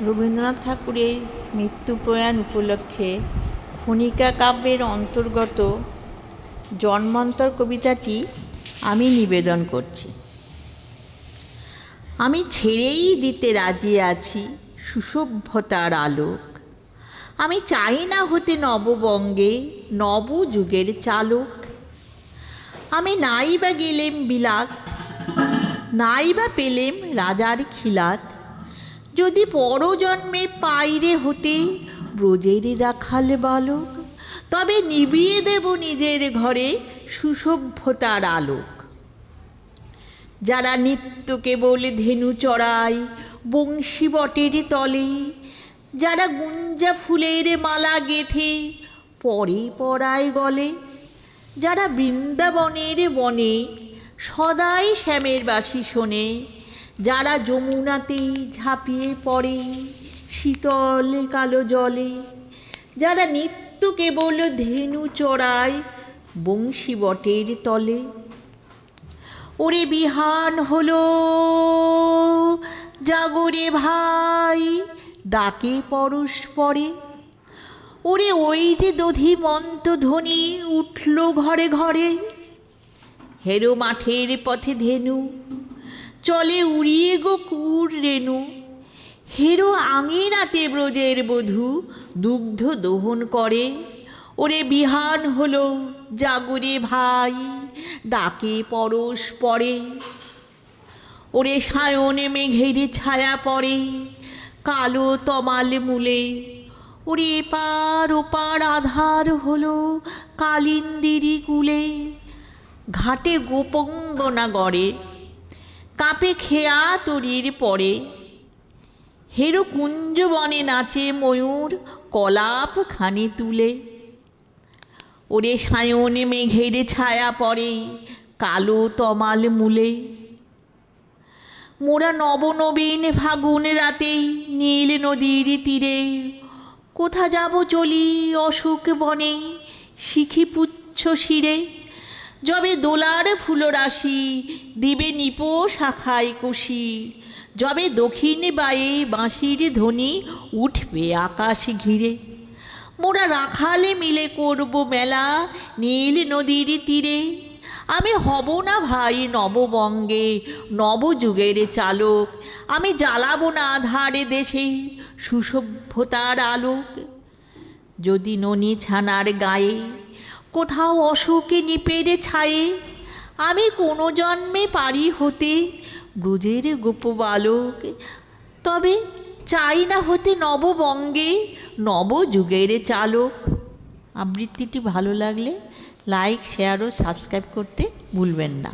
রবীন্দ্রনাথ ঠাকুরের মৃত্যু প্রয়াণ উপলক্ষে খনিকা কাব্যের অন্তর্গত জন্মান্তর কবিতাটি আমি নিবেদন করছি। আমি ছেড়েই দিতে রাজি আছি সুসভ্যতার আলোক। আমি চাই না হতে নববঙ্গে নবযুগের চালক। আমি নাই বা গেলেম বিলাত, নাই বা পেলেম রাজার খিলাত, যদি পরজন্মে পাইরে হতে ব্রজের রাখাল বালক, তবে নিবিয়ে দেব নিজের ঘরে সুসভ্যতার আলোক। যারা নিত্য কেবল ধেনু চড়ায় বংশী বটের তলে, যারা গুঞ্জা ফুলের মালা গেথে পরে পরায় গলে, যারা বৃন্দাবনের বনে সদাই শ্যামের বাঁশি শোনে, যারা যমুনাতে ঝাঁপিয়ে পড়ে শীতল কালো জলে, যারা নিত্য কেবল ধেনু চড়ায় বংশী বটের তলে। ওরে বিহান হলো জাগরে ভাই, ডাকে পরস্পরে। ওরে ওই যে দধিমন্ত ধ্বনি উঠল ঘরে ঘরে। হেরো মাঠের পথে ধেনু চলে উড়িয়ে গোকুর রেণু, হেরো আঙিনাতে ব্রজের বধূ দুগ্ধ দহন করে। ওরে বিহান হলো জাগরে ভাই, ডাকে পরস্পরে। ওরে সায়নে মেঘের ছায়া পড়ে কালো তমাল মূলে, ওরে এপার ওপার আধার হলো কালিন্দিরি কূলে। ঘাটে গোপঙ্গনা গড়ে কাঁপে খেয়া তরির পরে, হেরো কুঞ্জবনে নাচে ময়ূর কলাপ খানি তুলে। ওরে সায়নে মেঘের ছায়া পড়ে কালো তমাল মূলে। মোরা নবনবীন ফাগুন রাতে নীল নদীর তীরে, কোথা যাব চলি অশোক বনে শিখি পুচ্ছ শিরে। যবে দোলার ফুলরাশি দিবে নিপ শাখায় কুশি, যবে দক্ষিণ বায়ে বাঁশির ধ্বনি উঠবে আকাশ ঘিরে। মোরা রাখালে মিলে করব মেলা নীল নদীর তীরে। আমি হব না ভাই নববঙ্গে নবযুগের চালক, আমি জ্বালাবো না আধারে দেশে সুসভ্যতার আলোক। যদি ননি ছানার গায়ে কোথাও অশোকে নিপের ছায়ে, আমি কোনো জন্মে পারি হতে ব্রজের গোপবালক, তবে চাই না হতে নববঙ্গে নবযুগের চালক। আবৃত্তিটি ভালো লাগলে লাইক, শেয়ার ও সাবস্ক্রাইব করতে ভুলবেন না।